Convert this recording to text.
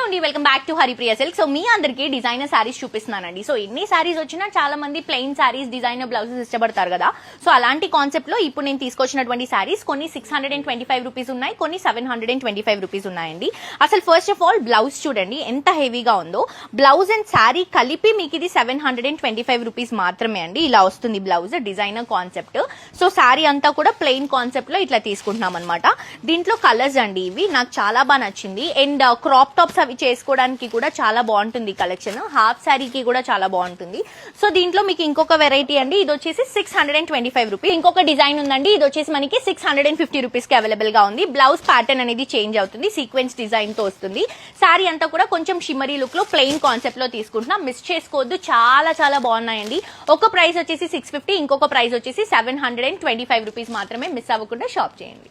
అండి, welcome back to Haripriya silk. So మీ అందరికి డిజైనర్ శారీస్ చూపిస్తున్నానండి. సో ఎన్ని శారీస్ వచ్చినా చాలా మంది ప్లెయిన్ శారీస్, డిజైనర్ బ్లౌజెస్ ఇష్టపడతారు కదా. సో అలాంటి కాన్సెప్ట్ లో ఇప్పుడు నేను తీసుకొచ్చినటువంటి శారీస్ కొన్ని 625 రూపీస్ ఉన్నాయి, కొన్ని 725 రూపీస్ ఉన్నాయండి. అసలు ఫస్ట్ ఆఫ్ ఆల్ బ్లౌజ్ చూడండి ఎంత హెవీగా ఉందో. బ్లౌజ్ అండ్ శారీ కలిపి మీకు ఇది 725 రూపీస్ మాత్రమే అండి. ఇలా వస్తుంది blouse, designer concept. So sari అంతా కూడా ప్లెయిన్ కాన్సెప్ట్ లో ఇట్లా తీసుకుంటున్నాం అనమాట. దీంట్లో కలర్స్ అండి, ఇవి నాకు చాలా బాగా నచ్చింది. అండ్ క్రాప్ టాప్స్ అవి చేసుకోవడానికి కూడా చాలా బాగుంటుంది కలెక్షన్. హాఫ్ శారీకి కూడా చాలా బాగుంటుంది. సో దీంట్లో మీకు ఇంకొక వెరైటీ అండి, ఇది వచ్చేసి 625 రూపీస్. ఇంకొక డిజైన్ ఉందండి, ఇది వచ్చేసి మనకి 650 రూపీస్ కి అవైలబుల్ గా ఉంది. బ్లౌజ్ ప్యాటర్న్ అనేది చేంజ్ అవుతుంది, సీక్వెన్స్ డిజైన్ తో వస్తుంది. శారీ అంతా కూడా కొంచెం షిమ్మరీ లుక్ లో ప్లెయిన్ కాన్సెప్ట్ లో తీసుకుంటున్నా. మిస్ చేసుకోవద్దు, చాలా చాలా బాగున్నాయండి. ఒక ప్రైస్ వచ్చేసి 650, ఇంకొక ప్రైస్ వచ్చేసి 725 రూపీస్ మాత్రమే. మిస్ అవ్వకుండా షాప్ చేయండి.